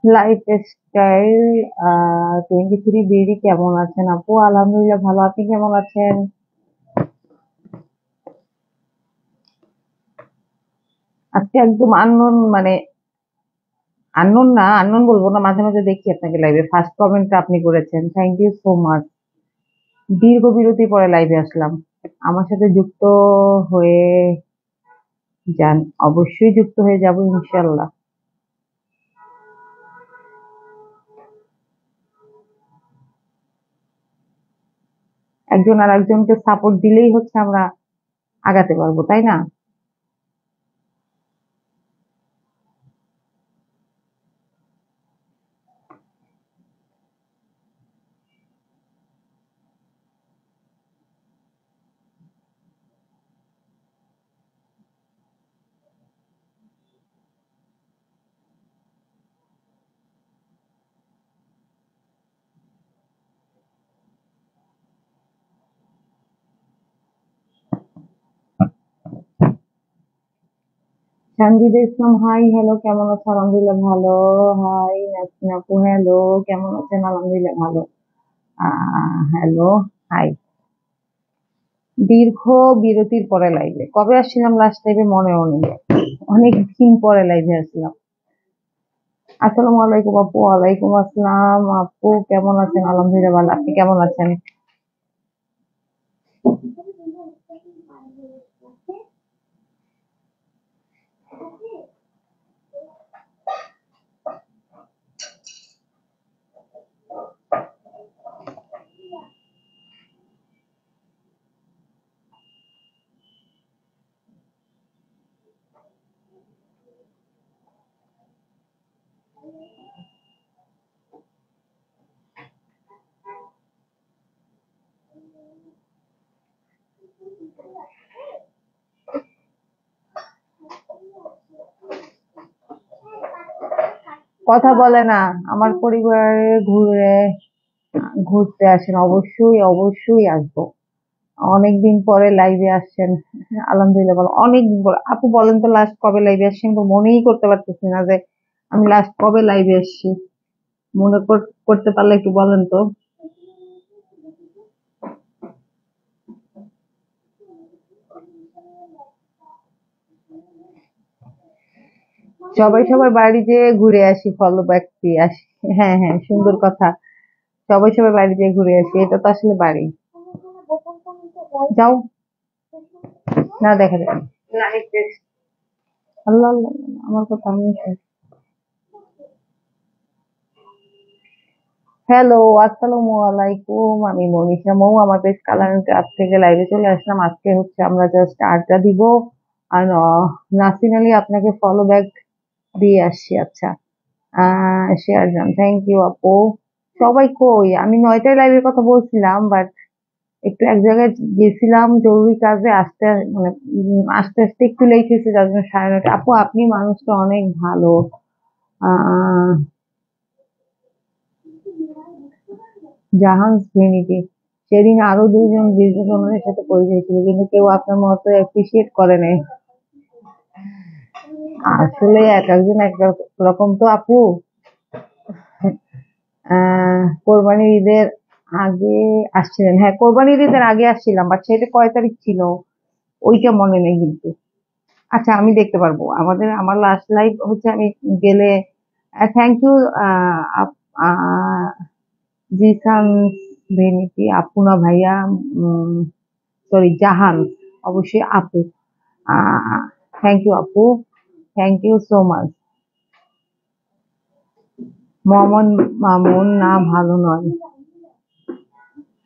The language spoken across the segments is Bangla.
লাইফস্টাইল 23 বিডি কেমন আছেন আপু? আলহামদুলিল্লাহ ভালো। আপনি কেমন আছেন? আজকে একদম আননোন, মানে আননোন না, আননোন বলবো না, মাঝে মাঝে দেখি আপনাকে লাইভে। ফার্স্ট কমেন্টটা আপনি করেছেন, থ্যাংক ইউ সো মাচ। দীর্ঘ বিরতি পরে লাইভে আসলাম। আমার সাথে যুক্ত হয়ে যান। অবশ্যই যুক্ত হয়ে যাব ইনশাল্লাহ। একজন আর একজনকে সাপোর্ট দিলেই হচ্ছে আমরা আগাতে পারবো, তাই না? সঞ্জিদা ইসলাম, হাই হ্যালো, কেমন আছো? আলহামদুলিল্লাহ ভালো। হাই নাসরিন আপু, হ্যালো, কেমন আছেন? আলহামদুলিল্লাহ ভালো। Hello, hi. দীর্ঘ বিরতির পরে লাইভে কবে আসছিলাম লাস্ট লাইভে মনেও নেই। অনেক দিন পরে লাইভে আসলাম। আসসালামু আলাইকুম আপু। ওয়ালাইকুম আসসালাম আপু, কেমন আছেন? আলহামদুলিল্লাহ ভালো। আপনি কেমন আছেন? কথা বলে না। আমার পরিবারে ঘুরতে আসেন, অবশ্যই অবশ্যই আসবো। অনেকদিন পরে লাইভে আসছেন। আলহামদুলিল্লাহ ভালো। অনেকদিন পর আপু, বলেন তো লাস্ট কবে লাইভে আসছেন? তো মনেই করতে পারতেছি না যে আমি লাস্ট কবে লাইভে আসছি। করতে পারলে একটু বলেন তো। সবাই সবার বাড়ি যেয়ে ঘুরে আসি, ফলো ব্যাক দিয়ে আসি। হ্যাঁ হ্যাঁ, সুন্দর কথা। সবাই সবার বাড়ি যেয়ে ঘুরে আসি, এটা তো আসলে বাড়ি। যাও, না দেখা যায় না। আল্লাহ আল্লাহ, আমার কথা আমি। হ্যালো, আসসালামু আলাইকুম। আমি মনীষা মৌ, আমার পেজ কালার ক্লাব থেকে লাইভে চলে আসলাম। আজকে হচ্ছে আমরা জাস্ট আড্ডা দিব। আর নাসিন আলী আপনাকে ফলো ব্যাক দিয়ে আসছি। আচ্ছা, শেয়ার যান, থ্যাংক ইউ আপু। সবাই কই? আমি 9টায় লাইভের কথা বলছিলাম, বাট একটু এক জায়গায় গেছিলাম জরুরি কাজে, আসতে মানে আসতে আসতে একটু লেট হয়েছে, যার জন্য 9:30। আপু, আপনি মানুষটা অনেক ভালো। আহ জাহান ভেনিটি, সেদিন আরো দুইজন বিজনেস ওনারের সাথে পরিচয় ছিল, কিন্তু কেউ আপনার মতো অ্যাপ্রিসিয়েট করে নাই। আসলে এক একজন এক এক রকম তো আপু। কোরবানির ঈদের আগে আসছিলেন? হ্যাঁ, কোরবানির ঈদের আগে আসছিলাম, বাট সেটা কয় তারিখ ছিল ওইটা মনে নেই কিন্তু। আচ্ছা, আমি দেখতে পারবো। আমার লাস্ট লাইভ হচ্ছে আমি গেলে। Thank you. জিসান ভেনিটি, আপু না ভাইয়া, সরি জাহান, অবশ্যই আপু। থ্যাংক ইউ আপু, thank you so much. Mohammad Mamun, না ভালো নয়।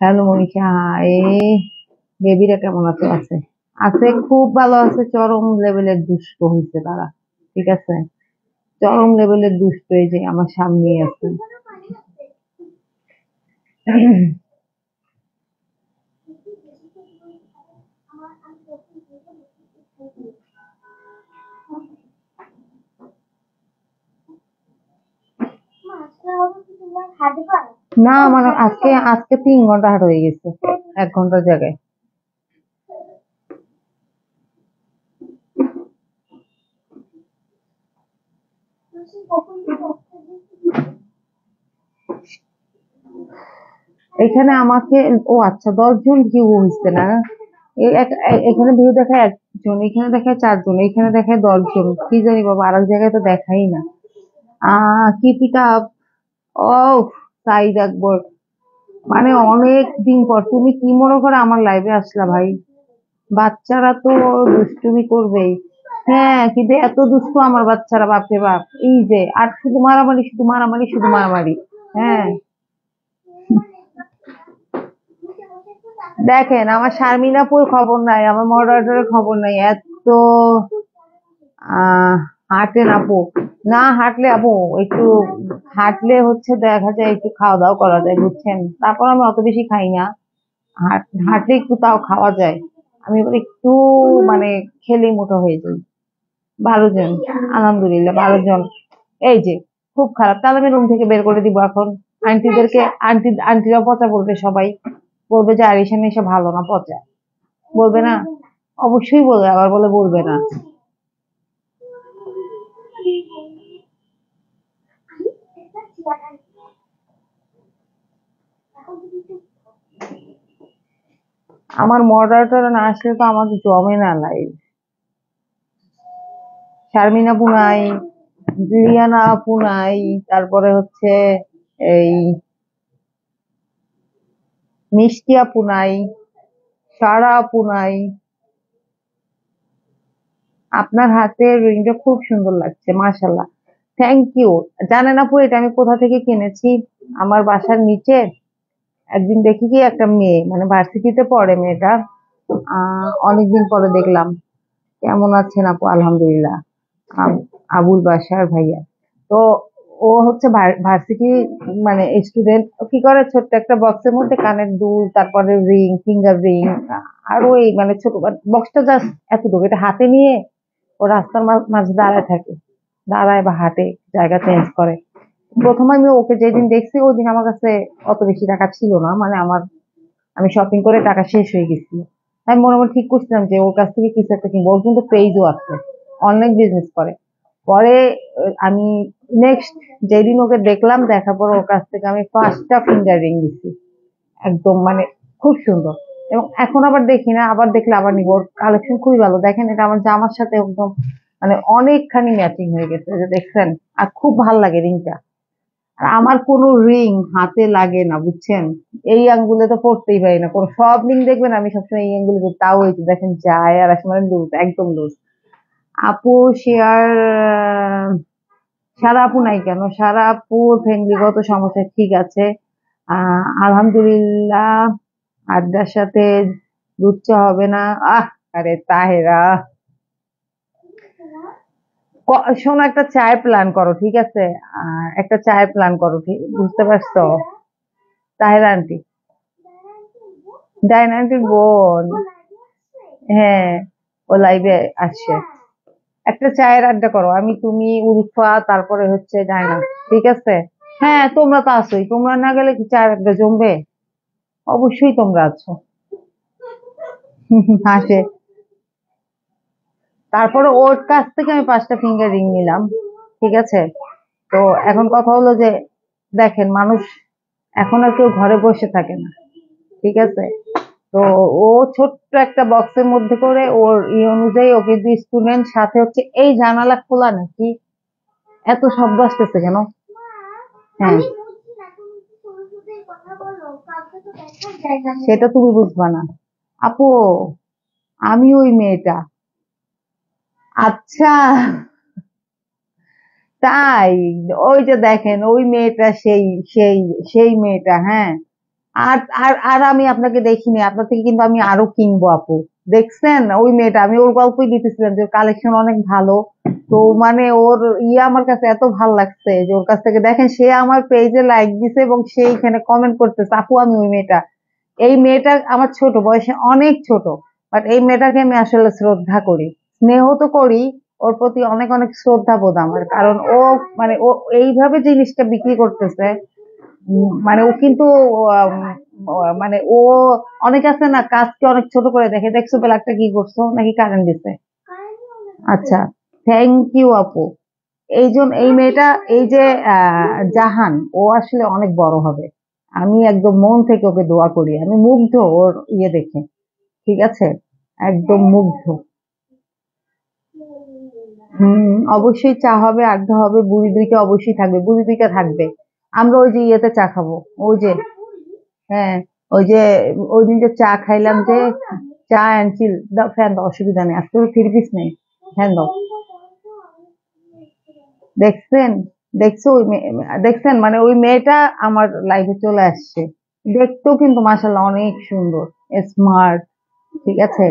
Hello Manisha, high. বেবিরা কেমন আছে? আছে আছে, খুব ভালো আছে। চরম লেভেলের দুষ্ট হয়েছে তারা, ঠিক আছে? চরম লেভেলের দুষ্ট, এই যে আমার সামনেই আছে। না, আমার আজকে আজকে 3 ঘন্টা হাট হয়ে গেছে, 1 ঘন্টার জায়গায়। এখানে আমাকে, ও আচ্ছা, 10 জন ভিউ হচ্ছে না? এখানে ভিউ দেখায় একজন, এখানে দেখায় 4 জন, এখানে দেখায় 10 জন, কি জানি বাবা, আর এক জায়গায় তো দেখাই না। Keep it up. ও, সাইদ আকবর, মানে অনেক দিন পর তুমি কি মনে করে আমার লাইভে আসলা ভাই? বাচ্চারা তো দুষ্টুমি করবেই। হ্যাঁ, কিন্তু এত দুষ্টু আমার বাচ্চারা, বাপরে বাপ! এই যে, আর শুধু মারামারি, শুধু মারামারি, শুধু মারামারি। হ্যাঁ, দেখেন আমার শারমিনাপুর খবর নাই, আমার মডারেটরের খবর নাই, এত আহ হাঁটেন আপু। না হাঁটলে আপু, একটু হাঁটলে হচ্ছে দেখা যায় একটু খাওয়া দাওয়া করা যায়, বুঝছেন? তারপর আমি অত বেশি খাই না। হাঁটলে একটু তাও খাওয়া যায়। আমি এবার একটু মানে খেলেই মোটা হয়ে যাই। 12 জন, আলহামদুলিল্লাহ 12 জন। এই যে, খুব খারাপ, তাহলে আমি রুম থেকে বের করে দিব এখন। আন্টিদেরকে, আন্টিরা পচা বলবে সবাই, বলবে যে আরিশান এসে ভালো না, পচা বলবে না? অবশ্যই বলবে, আবার বলে বলবে না। আমার মডারেটর না আসলে তো আমাদের জমে না লাইভ। শারমিন আপু নাই, লিয়ানা আপু নাই, তারপরে হচ্ছে এই মিষ্টি আপু নাই, সারা আপু নাই। আপনার হাতের রিংটা খুব সুন্দর লাগছে, মাশাল্লাহ। Thank you. জানেন আপু, এটা আমি কোথা থেকে কিনেছি? আমার বাসার নিচে একদিন দেখি কি একটা মেয়ে, মানে ভার্সিটিতে পড়ে মেয়েটা, অনেকদিন পরে দেখলাম। কেমন আছেন আপু? আলহামদুলিল্লাহ। আবুল বাসার ভাইয়া। তো ও হচ্ছে ভার্সিটি, মানে স্টুডেন্ট। কি করে, ছোট্ট একটা বক্সের মধ্যে কানের দুল, তারপরে রিং, ফিঙ্গার রিং, আরো এই মানে ছোট বক্সটা জাস্ট এতটুকু, এটা হাতে নিয়ে ও রাস্তার মাঝে দাঁড়ায় থাকে, দাঁড়ায় বা হাঁটে, জায়গা চেঞ্জ করে। প্রথমে আমি ওকে যেদিন দেখছি ওই দিন আমার কাছে অত বেশি টাকা ছিল না, মানে আমি শপিং করে টাকা শেষ হয়ে গেছিল। আমি মনে মনে ঠিক করছিলাম যে ওর কাছ থেকে কিছু একটা কিনবো। ওর কিন্তু পেজও আছে, অনলাইন বিজনেস করে। পরে আমি নেক্সট যেদিন ওকে দেখলাম, দেখার পর ওর কাছ থেকে আমি 5টা ফিঙ্গার রিং দিচ্ছি, একদম মানে খুব সুন্দর। এবং এখন আবার দেখি না, আবার দেখলে আবার নিব। ওর কালেকশন খুবই ভালো, দেখেন এটা আমার জামার সাথে একদম মানে অনেকখানি ম্যাচিং হয়ে গেছে, এই যে দেখছেন। আর খুব ভালো লাগে রিংটা। আর আমার কোনো রিং হাতে লাগে না, বুঝছেন? এই আঙ্গুলে তো পড়তেই পারি না কোনো, সব রিং দেখবেন আমি সবসময় এই আঙ্গুলে পরি, তাও এই যে দেখেন যায় আর আসলে লুজ, একদম লুজ। আপু শেয়ার, সারা আপু নাই কেন? সারা আপু ফ্যামিলিগত সমস্যা, ঠিক আছে। আলহামদুলিল্লাহ। আড্ডার সাথে দুধ চা হবে না? আরে তাহেরা, শোনো, একটা চায়ের প্ল্যান করো, ঠিক আছে? একটা চায়ের প্ল্যান করো, ঠিক, বুঝতে পারছো? তাহেরা আন্টি, ডায়না আন্টির বোন। হ্যাঁ, ও লাইভে আসছে। একটা চায়ের আড্ডা করো, আমি, তুমি, উলফা, তারপরে হচ্ছে ডায়না, ঠিক আছে? হ্যাঁ, তোমরা তো আছোই, তোমরা না গেলে কি চায়ের আড্ডা জমবে? অবশ্যই তোমরা আছো। হাসে। তারপরে ওর কাছ থেকে আমি 5টা ফিঙ্গার রিং নিলাম, ঠিক আছে? তো এখন কথা হলো যে, দেখেন মানুষ এখন আর কেউ ঘরে বসে থাকে না, ঠিক আছে? তো ও ছোট্ট একটা বক্সের মধ্যে করে ওর অনুযায়ী ওকে দিয়ে স্টুডেন্ট, সাথে হচ্ছে এই জানালা খোলা নাকি, এত শব্দ আসতেছে কেন? হ্যাঁ, সেটা তুমি বুঝবা না আপু, আমি ওই মেয়েটা। আচ্ছা, তাই? ওই যে দেখেন ওই মেয়েটা, সেই সেই সেই মেয়েটা, হ্যাঁ। আর আর আর আমি আপনাকে দেখিনি, আপনার থেকে কিন্তু আমি আরো কিনবো আপু। দেখছেন ওই মেয়েটা, আমি ওর গল্পই দিতেছিলাম যে কালেকশন অনেক ভালো। তো মানে ওর আমার কাছে এত ভালো লাগছে যে ওর কাছ থেকে, দেখেন সে আমার পেজে লাইক দিছে এবং সেইখানে কমেন্ট করতেছে, আপু আমি ওই মেয়েটা। এই মেয়েটা আমার ছোট বয়সে অনেক ছোট, বাট এই মেয়েটাকে আমি আসলে শ্রদ্ধা করি, স্নেহ তো করি। ওর প্রতি অনেক অনেক শ্রদ্ধা বোধ আমার, কারণ ও মানে ও এইভাবে জিনিসটা বিক্রি করতেছে। মানে ও কিন্তু আম, মানে ও, অনেক আছে না কাজকে অনেক ছোট করে দেখে। দেখছো বেলাকটা কি করছো, নাকি কারেন্ট দিছে? আচ্ছা, থ্যাংক ইউ আপু। এই মেয়েটা, এই যে জাহান, ও আসলে অনেক বড় হবে। আমি একদম মন থেকে ওকে দোয়া করি, আমি মুগ্ধ ওর ইয়ে দেখে। ঠিক আছে, একদম মুগ্ধ। অবশ্যই চা হবে, আড্ডা হবে, বুড়ি দুইটা অবশ্যই থাকবে, বুড়ি দুইটা থাকবে। আমরা ওই যে ইয়েতে চা খাবো, ওই যে, হ্যাঁ, ওই যে ওই দিন যে চা খাইলাম, যে চা অ্যান্ড চিল। দাও ফ্যান দাও, অসুবিধা নেই, আজকে তো থ্রি পিস নেই। ফ্যান দাও। দেখছেন? দেখছো দেখছেন, মানে ওই মেয়েটা আমার লাইফে চলে আসছে। দেখতেও কিন্তু মাশাল্লাহ অনেক সুন্দর, স্মার্ট। ঠিক আছে,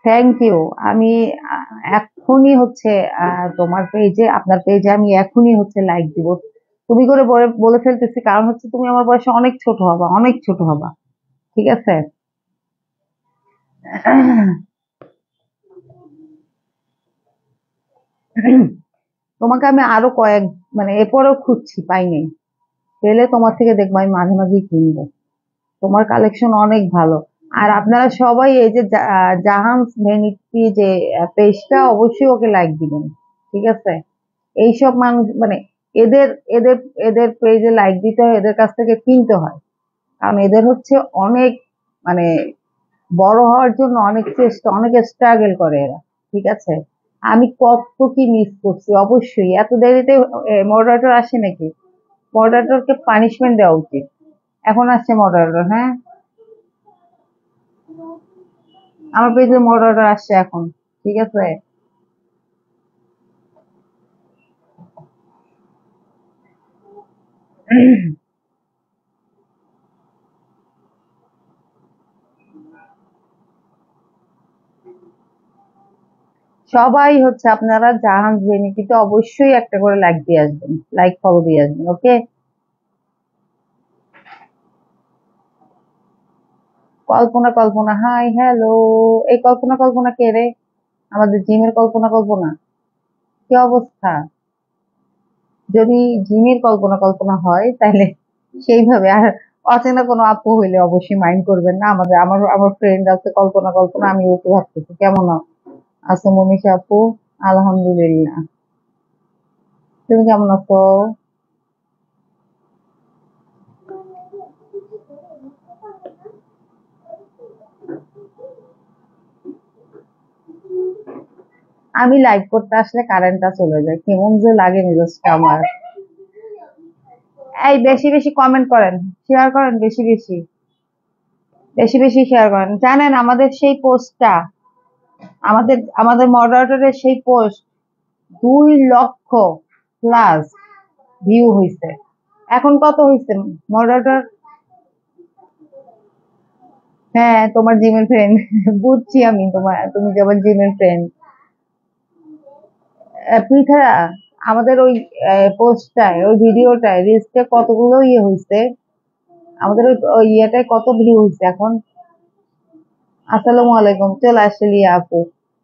থ্যাংক ইউ। আমি এখনই হচ্ছে তোমার পেজে, আপনার পেজে আমি এখনই হচ্ছে লাইক দিব। তুমি করে বলে বলে ফেলতেছি, কারণ হচ্ছে তুমি আমার বয়সে অনেক ছোট হবা, অনেক ছোট হবা। ঠিক আছে। তোমাকে আমি আরো মানে এরপরেও খুঁজছি, পাই নাই। পেলে তোমার থেকে দেখবো, আমি মাঝে মাঝেই কিনবো। তোমার কালেকশন অনেক ভালো। আর আপনারা সবাই এই যে জাহান্স ভ্যানিটি যে পেজটা, অবশ্যই ওকে লাইক দিবেন। ঠিক আছে। এইসব মানুষ মানে এদের এদের এদের পেজে লাইক দিতে হয়, এদের কাছ থেকে কিনতে হয়। কারণ এদের হচ্ছে অনেক, মানে বড় হওয়ার জন্য অনেক চেষ্টা, অনেক স্ট্রাগল করে এরা। ঠিক আছে। আমি কত কি মিস করছি, অবশ্যই এত দেরিতে মডারেটর আসে নাকি? মডারেটরকে পানিশমেন্ট দেওয়া উচিত। এখন আসছে মডারেটর, হ্যাঁ, আমার পেজে মডারেটর আসছে এখন। ঠিক আছে। সবাই হচ্ছে আপনারা জাহাজ বেনিফিটে অবশ্যই একটা করে লাইক দিয়ে আসবেন, লাইক ফলো দিয়ে আসবেন, ওকে। কল্পনা, কল্পনা, হাই হ্যালো। এই কল্পনা, কল্পনা কে রে? আমাদের জিমের কল্পনা, কল্পনা। কি অবস্থা? যদি জিমের কল্পনা কল্পনা হয় তাহলে সেইভাবে। আর অচেনা কোনো আপু হইলে অবশ্যই মাইন্ড করবেন না। আমার ফ্রেন্ড আছে কল্পনা, কল্পনা, আমি ওকে ভাবতেছি কেমন আছো মনীষা আপু? আলহামদুলিল্লাহ। তুমি কেমন আছো? আমি লাইভ করতে আসলে কারেন্টটা চলে যায়, কেমন যে লাগে মেজাজটা আমার। এই বেশি বেশি কমেন্ট করেন, শেয়ার করেন, বেশি বেশি, বেশি বেশি শেয়ার করেন। জানেন আমাদের সেই পোস্টটা, আমাদের আমাদের মডারেটরের সেই পোস্ট 2 লক্ষ প্লাস ভিউ হইছে। এখন কত হইছে মডারেটর? হ্যাঁ, তোমার জিমের ফ্রেন্ড। বুঝছি আমি, তুমি যে আমার জিমের ফ্রেন্ড। পৃথা, আমাদের ওই পোস্টটায়, ওই ভিডিওটায়, রিলসটা কতগুলো ইয়ে হইছে, আমাদের ওই ওই ইয়েটায় কত ভিউ হইছে এখন? আসসালামু আলাইকুম, চলে আসছে লিয়া আপু।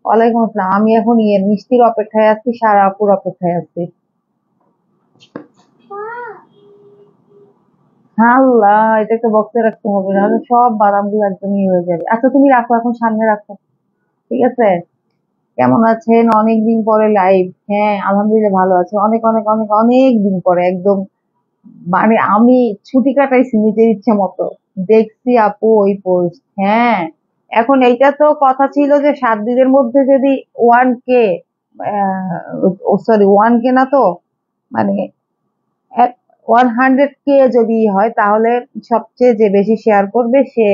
ওয়ালাইকুম আসসালাম। আমি এখন মিষ্টির অপেক্ষায় আছি, সারা আপুর অপেক্ষায় আছি। আল্লাহ, এটাকে বক্সে রাখতে হবে, নাহলে সব বাদাম গুলো একদম ইয়ে হয়ে যাবে। আচ্ছা তুমি রাখো, এখন সামনে রাখো। ঠিক আছে। কেমন আছেন? অনেকদিন পরে লাইভ। হ্যাঁ, আলহামদুলিল্লাহ ভালো আছে, অনেক অনেক অনেক অনেক দিন পরে একদম। মানে আমি ছুটি কাটাইছি নিজের ইচ্ছে মতো। দেখছি আপু ওই পোস্ট, হ্যাঁ। এখন এইটা তো কথা ছিল যে 7 দিনের মধ্যে যদি 1K, সরি 1K না তো, মানে 100K যদি হয়, তাহলে সবচেয়ে যে বেশি শেয়ার করবে সে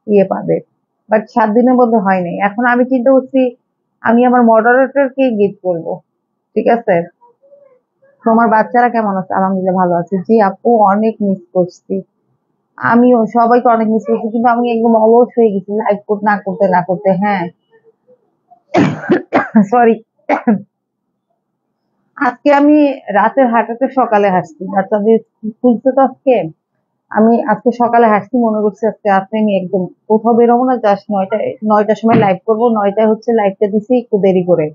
ইয়ে পাবে। বাট 7 দিনের মধ্যে হয় নাই। এখন আমি চিন্তা করছি আমি আমার মডারেটরকে গিফট করব। ঠিক আছে। তোমার বাচ্চারা কেমন আছে? আলহামদুলিল্লাহ ভালো আছে। জি আপু, অনেক মিস করছি। আমিও সবাইকে অনেক মিস করছি, কিন্তু আমি একদম অলস হয়ে গেছি লাইভ না করতে না করতে, হ্যাঁ। সরি। আজকে আমি রাতের হাঁটাটা সকালে হাসছি, বাচ্চাদের খুলছে তো আজকে। আমি আজকে সকালে হাসছি, মনে করছি আজকে রাত্রে আমি একদম কোথাও বেরোবো না, জাস্ট 9টার সময় লাইভ করবো। 9টায় হচ্ছে লাইভটা দিছি একটু দেরি করে।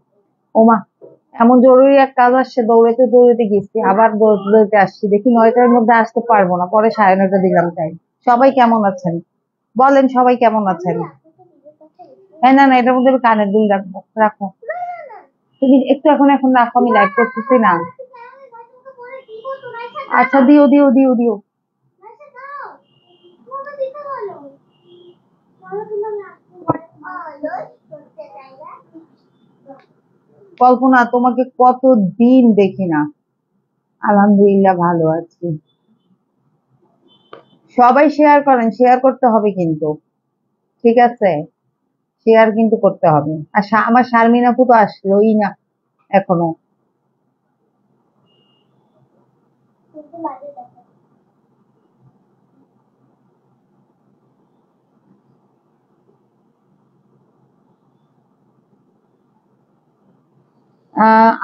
ওমা, এমন জরুরি এক কাজ আসছে, দৌড়াতে দৌড়াতে গেছি, আবার দৌড়তে দৌড়াতে আসছি, দেখি 9টার মধ্যে আসতে পারবো না, পরে 9:30 দিলাম টাইম। সবাই কেমন আছেন বলেন, সবাই কেমন আছেন? হ্যাঁ, না না, এটার মধ্যে আমি কানের দুল রাখবো, রাখো। তুমি একটু এখন এখন রাখো, আমি লাইভ করতেছি না। আচ্ছা দিও দিও দিও দিও। কল্পনা, তোমাকে কত দিন দেখি না। আলহামদুলিল্লাহ ভালো আছি। সবাই শেয়ার করেন, শেয়ার করতে হবে কিন্তু, ঠিক আছে? শেয়ার কিন্তু করতে হবে। আর আমার শারমিন আপু তো আসলোই না এখনো।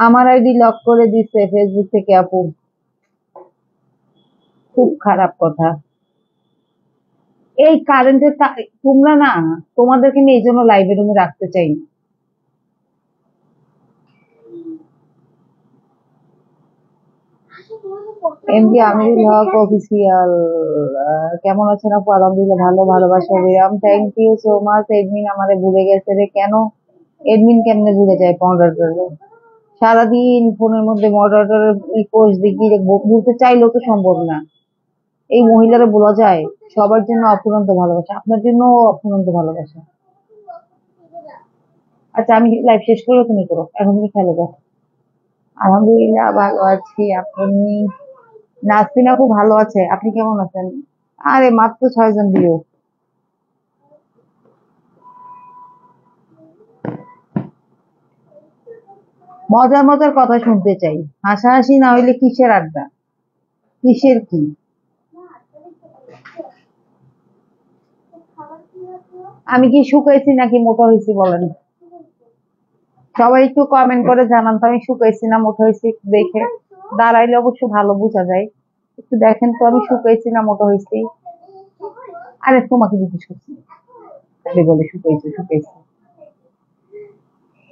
আমার আইডি লক করে দিচ্ছে ফেসবুক থেকে আপু। খুব খারাপ কথা। এই কারেন্টের তোমরা না, তোমাদেরকে নিয়ে এই জন্য লাইভে রুমে রাখতে চাই না। এমডি আমিরুল হক অফিসিয়াল, কেমন আছেন আপু? আলহামদুলিল্লাহ ভালো, ভালোবাসা বিরাম। Thank you so much. Admin আমারে ভুলে গেছে রে। কেন? এডমিন কেমনে ভুলে যায় মডারেটর? সারাদিন ফোনের মধ্যে মডারেটরের পোস্ট দেখি, ভুলতে চাইলেও তো সম্ভব না। এই মহিলারা বলা যায়। সবার জন্য অফুরন্ত ভালোবাসা, আপনার জন্য অফুরন্ত ভালোবাসা। আচ্ছা আমি লাইভ শেষ করলে তুমি করো, এখন তুমি খেলো যাও। আলহামদুলিল্লাহ ভালো আছি। আপনি? নাসরিন আপু ভালো আছে, আপনি কেমন আছেন? আরে মাত্র 6 জন ভিউ। মজার মজার কথা শুনতে চাই, হাসাহাসি না হইলে কিসের আড্ডা, কিসের কি? আমি কি শুকাইছি নাকি মোটা হয়েছি বলেন? সবাই একটু কমেন্ট করে জানান তো, আমি শুকাইছি না মোটা হয়েছি একটু দেখে। দাঁড়াইলে অবশ্য ভালো বোঝা যায়। একটু দেখেন তো আমি শুকাইছি না মোটা হয়েছি। আরে তোমাকে জিজ্ঞেস করছি, তাহলে বলে শুকাইছি শুকাইছি।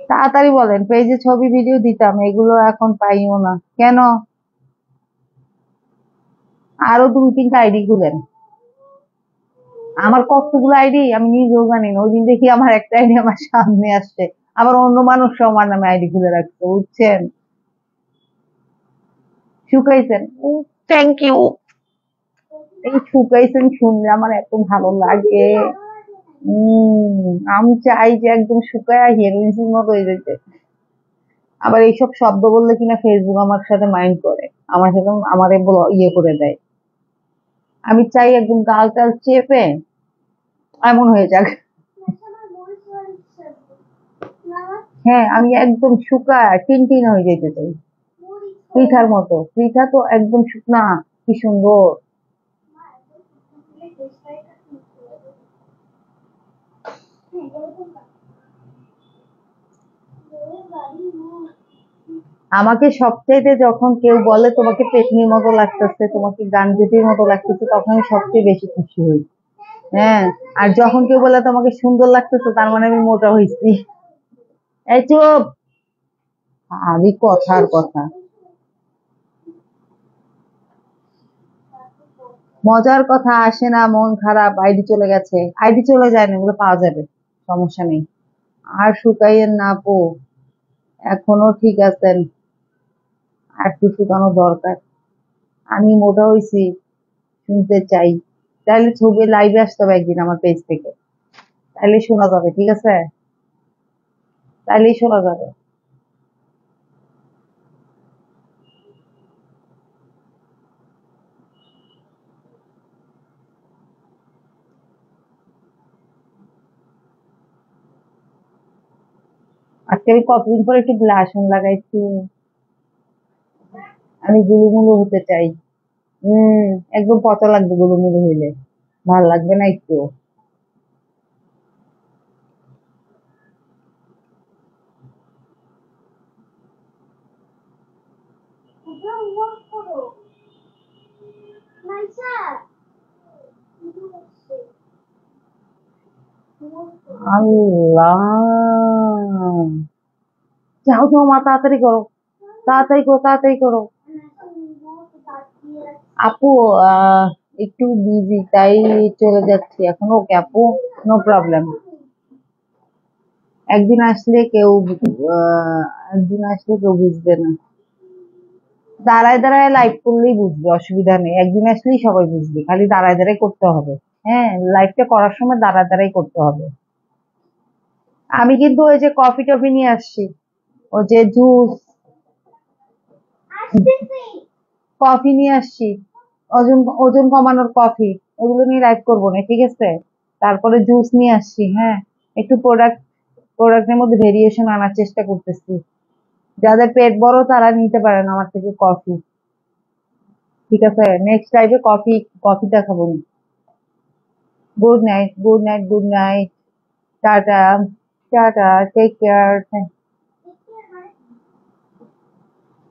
তাড়াতাড়ি বলেন, পেজে ছবি ভিডিও দিতাম, এগুলো এখন পাইও না কেন? আরো 2-3টা আইডি খুলেন। আমার কতগুলো আইডি আমি নিজেও জানি না। ওই দিন দেখি আমার একটা আইডি আমার সামনে আসছে, আবার অন্য মানুষ আমার নামে আইডি খুলে রাখছে, বুঝছেন? শুকাইছেন, থ্যাংক ইউ। এই শুকাইছেন শুনলে আমার এত ভালো লাগে। আমি চাই যে একদম শুকায় হিরোইনের মতো হয়ে যেতে। আবার এইসব শব্দ বললে কিনা ফেসবুক আমার সাথে মাইন্ড করে, আমার সাথে আমারে ইয়ে করে দেয়। আমি চাই একদম গাল টাল চেপে এমন হয়ে যাক। হ্যাঁ আমি একদম শুকায় টিনটিন হয়ে যেতে চাই, পৃথার মতো। পৃথা তো একদম শুকনা, কি সুন্দর। আমাকে সবচাইতে যখন কেউ বলে তোমাকে পেতনির মতো লাগতেছে, তোমাকে গাঞ্জেটির মতো লাগতেছে, তখন আমি সবচেয়ে বেশি খুশি হই। হ্যাঁ, আর যখন কেউ বলে তোমাকে সুন্দর লাগতেছে, তার মানে আমি মোটা হয়েছি। এই চুপ, আরই কথার কথা। মজার কথা আসে না, মন খারাপ, আইডি চলে গেছে। আইডি চলে যায় না, ওগুলো পাওয়া যাবে, সমস্যা নেই। আর শুকাইয়েন না আপু, এখনো ঠিক আছেন, আর একটু শুকানো দরকার। আমি মোটা হয়েছি শুনতে চাই, তাহলে ছবি লাইভে আসতে হবে একদিন আমার পেজ থেকে, তাইলে শোনা যাবে, ঠিক আছে? তাইলেই শোনা যাবে। আজকে আমি কতদিন পরে একটু ব্লাশ লাগাইছি। আমি গুলুমুলু হতে চাই। হম, একদম পচা লাগবে গুলুমুলু হইলে, ভাল লাগবে না একটু। আল্লাহ, যাও যাও মা, তাড়াতাড়ি করো, তাড়াতাড়ি করো, তাড়াতাড়ি করো। আপু একটু বিজি তাই চলে যাচ্ছি এখন। ওকে আপু, নো প্রবলেম। একদিন আসলে কেউ একদিন আসলে কেউ বুঝবে না, দাঁড়ায় দাঁড়ায় লাইভ করলেই বুঝবে, অসুবিধা নেই, একদিন আসলেই সবাই বুঝবে, খালি দাঁড়ায় দাঁড়ায় করতে হবে। হ্যাঁ, লাইভটা করার সময় দাঁড়ায় দাঁড়াই করতে হবে। আমি কিন্তু ওই যে কফি টফি নিয়ে আসছি, ও যে জুস, কফি নিয়ে আসছি, ওজন ওজন কমানোর কফি, ওগুলো নিয়ে লাইভ করবো না, ঠিক আছে? তারপরে জুস নিয়ে আসছি, হ্যাঁ। একটু প্রোডাক্টের মধ্যে ভেরিয়েশন আনার চেষ্টা করতেছি। যাদের পেট বড় তারা নিতে পারেন আমার থেকে কফি, ঠিক আছে? নেক্সট লাইভে কফি দেখাবো। Good night, good night, good night. Tata, tata, take care.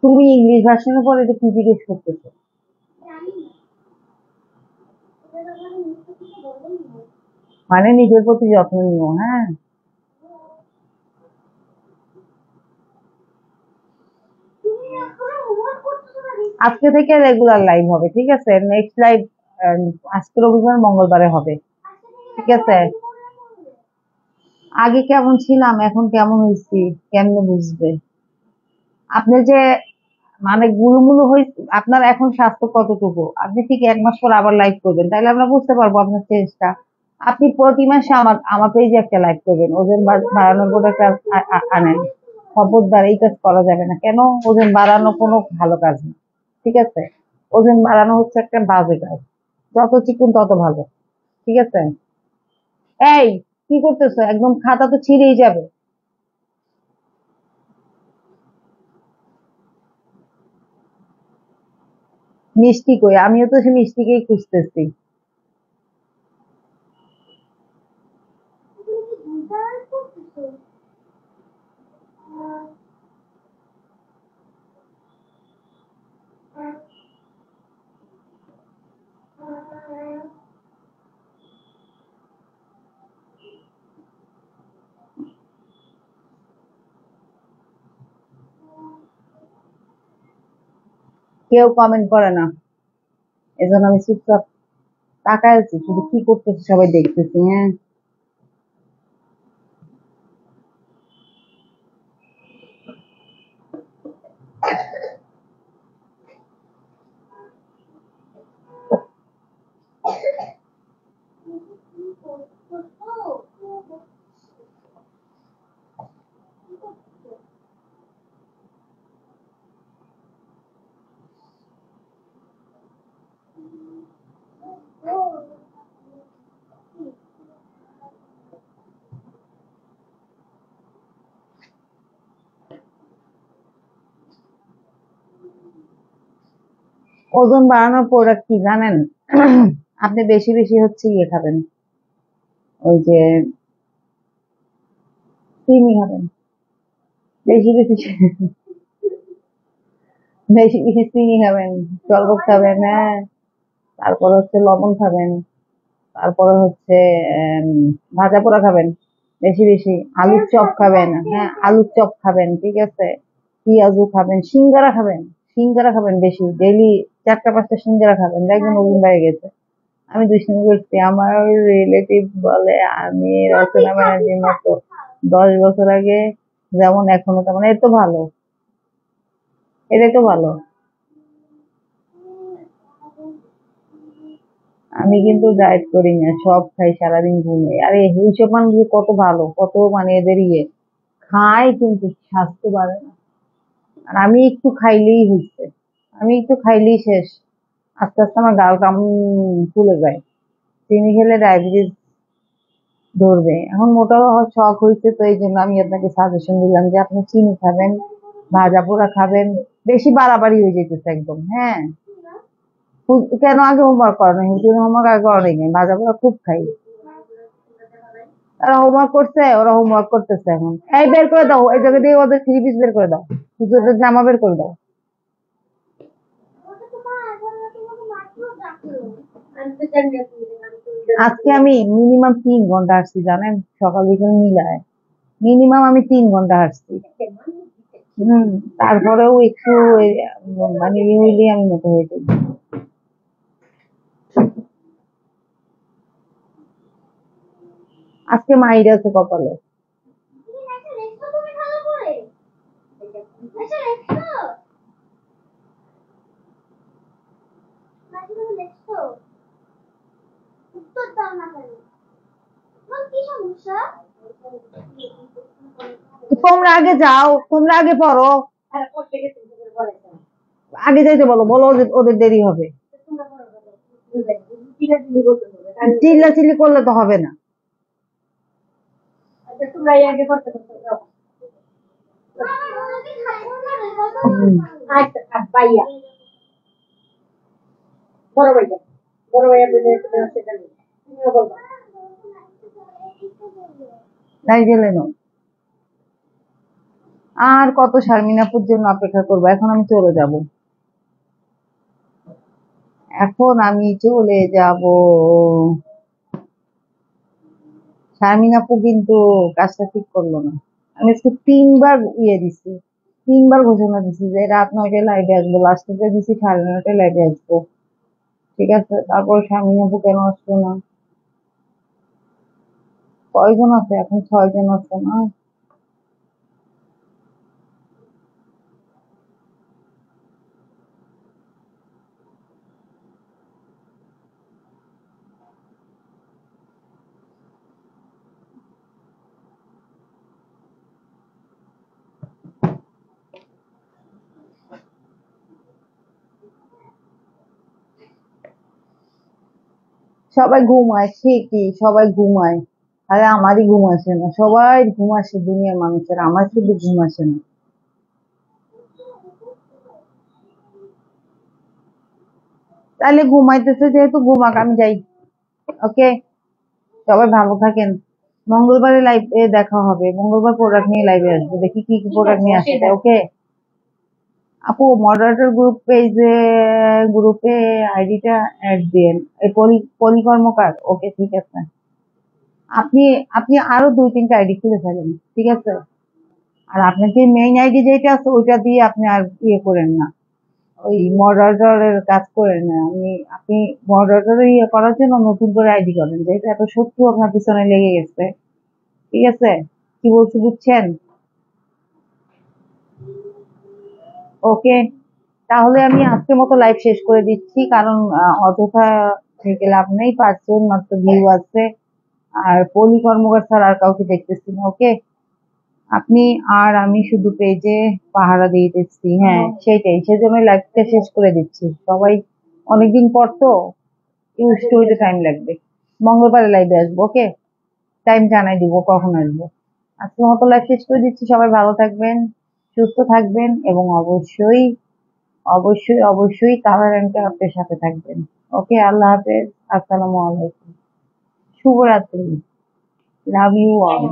তুমি ইংলিশ ভার্সনের পরে এটা কি জিজ্ঞেস করতেছো? মানে নিজের প্রতি যত্ন নিও, হ্যাঁ। আজকে থেকে রেগুলার লাইভ হবে, ঠিক আছে? নেক্সট লাইভ আজকে রবিবার, মঙ্গলবারে হবে, ঠিক আছে? আগে কেমন ছিলাম এখন কেমন হয়েছি কেমনে বুঝবে? আপনি যে মানে গুলুমুলু হয়েছে, আপনার এখন স্বাস্থ্য কতটুকু, আপনি ঠিক 1 মাস পর আবার লাইভ করবেন, তাহলে আমরা বুঝতে পারবো আপনার চেঞ্জটা। আপনি প্রতি মাসে আমার আমার পেজে একটা লাইভ করবেন, ওজন বাড়ানোর কোনো একটা আনেন। খবরদার এই কাজ করা যাবে না, কেন? ওজন বাড়ানো কোনো ভালো কাজ না, ঠিক আছে? ওজন বাড়ানো হচ্ছে একটা বাজে কাজ, যত চিকুন তত ভালো, ঠিক আছে? এই, কি করতেছো? একদম খাতা তো ছিঁড়েই যাবে। মিষ্টি কই? আমিও তো সে মিষ্টিকেই খুঁজতেছি। কেউ কমেন্ট করে না, এজন্য আমি চুপচাপ তাকায় আছি, শুধু কি করতেছে সবাই দেখতেছি, হ্যাঁ। ওজন বাড়ানোর প্রোডাক্ট কি জানেন? আপনি বেশি বেশি হচ্ছে ইয়ে খাবেন, ওই যে চিনি খাবেন, বেশি বেশি বেশি বেশি চিনি খাবেন, শরবত খাবেন, হ্যাঁ। তারপর হচ্ছে লবণ খাবেন, তারপরে হচ্ছে আম, ভাজা পোড়া খাবেন বেশি বেশি, আলুর চপ খাবেন, হ্যাঁ, আলুর চপ খাবেন, ঠিক আছে? পেঁয়াজু খাবেন, সিঙ্গারা খাবেন, সিঙ্গারা খাবেন বেশি, ডেইলি 4টা 5টা সিঙ্গারা খাবেন, দেখবেন ওজন বেড়ে গেছে। আমি দুষ্টামি করছি, আমার রিলেটিভ বলে আমি রচনা ব্যানার্জির মতো 10 বছর আগে যেমন এখনো তেমন, এই তো ভালো, এটাই তো ভালো। আমি কিন্তু ডায়েট করি না, সব খাই, সারাদিন ঘুমাই, আরে এইসব মানুষ যে কত ভালো, কত মানে এদের ইয়ে খায় কিন্তু স্বাস্থ্য বাড়ে না। আর আমি একটু খাইলেই হচ্ছে, আমি একটু খাইলেই শেষ, আস্তে আস্তে আমার গাল ফুলে যায়। চিনি খেলে ডায়াবেটিস ধরবে, এখন মোটা হওয়ার শখ হয়েছে, তো এই জন্য আমি আপনাকে সাজেশন দিলাম যে আপনি চিনি খাবেন, ভাজা পোড়া খাবেন, বেশি বাড়াবাড়ি হয়ে যেতেছে একদম, হ্যাঁ। কেন আগে হোমওয়ার্ক করা নাই? হুজুর হোমওয়ার্ক আগে করা নাই, ভাজা পোড়া খুব খাই। তারা হোমওয়ার্ক করছে, ওরা হোমওয়ার্ক করতেছে এখন, এই বের করে দাও, এই জায়গা দিয়ে ওদের 3 পিস বের করে দাও, হুজুরের জামা বের করে দাও। আজকে আমি মিনিমাম 3 ঘন্টা হাঁটছি জানেন, সকাল বিকেল মিলায় মিনিমাম আমি 3 ঘন্টা হাঁটছি। হম। তারপরেও একটু মানে ইয়ে হইলেই আমি মতো হয়ে যাই। আজকে মাইর আছে কপালে। তোমরা আগে যাও, তোমরা আগে পড়ো, আগে যাইতে বলো, বলো ওদের দেরি হবে। চিল্লাচিল্লি করলে তো হবে না। তাই গেলে না, আর কত শারমিনাপুর জন্য অপেক্ষা করবো, এখন আমি চলে যাব, এখন আমি চলে যাব। শারমিন আপু কিন্তু কাজটা ঠিক করলো না। আমি আজকে 3বার দিছি, 3বার ঘোষণা দিছি যে রাত 9টায় লাইভে আসবো, লাস্টে দিছি 9:30টায় লাইভে আসবো। ঠিক আছে, তারপর শারমিন আপু কেন আসলো না? কয়জন আছে এখন? 6জন আছে না? সবাই ঘুমায়, ঠিকই সবাই ঘুমায়, আরে আমারই ঘুম আসে না, সবাই ঘুম আসে দুনিয়ার মানুষের, আমার শুধু ঘুম আসে না। তাহলে ঘুমাইতেছে যেহেতু ঘুমাক, আমি যাই। ওকে, সবাই ভালো থাকেন। মঙ্গলবারে লাইভে দেখা হবে, মঙ্গলবার প্রোডাক্ট নিয়ে লাইভে আসবো, দেখি কি কি প্রোডাক্ট নিয়ে আসে। ওকে আপু, মডারেটর গ্রুপে আইডিটা অ্যাড দিয়েন, এই পলি কর্মকার। ওকে ঠিক আছে, আপনি আপনি আরো 2-3টা আইডি খুলে ফেলেন, ঠিক আছে। আর আপনার যে মেইন আইডি যেটা আছে ওইটা দিয়ে আপনি আর করেন না, ওই মডারেটরের কাজ করেন না। আপনি মডারেটর করার জন্য নতুন করে আইডি করেন, যেহেতু এত শত্রু আপনার পিছনে লেগে গেছে। ঠিক আছে, কি বলছি বুঝছেন? ওকে, তাহলে আমি আজকের মতো লাইভ শেষ করে দিচ্ছি, কারণ অযথা থেকে লাভ নেই, 5জন মাত্র ভিউ আছে, আর পলি কর্মকার ছাড়া আর কাউকে দেখতেছি না। ওকে, আপনি আর আমি শুধু পেজে পাহারা দিতেছি, হ্যাঁ সেটাই, সেজন্য লাইভটা শেষ করে দিচ্ছি। সবাই অনেকদিন পর তো, ইউজ হইতে টাইম লাগবে। মঙ্গলবারে লাইভে আসবো। ওকে, টাইম জানাই দিব কখন আসবো। আজকের মতো লাইভ শেষ করে দিচ্ছি, সবাই ভালো থাকবেন, সুস্থ থাকবেন, এবং অবশ্যই অবশ্যই অবশ্যই কালার অ্যান্ড ক্রাফটের সাথে থাকবেন। ওকে, আল্লাহ হাফেজ, আসসালামু আলাইকুম, শুভরাত্রি, লাভ ইউ অল।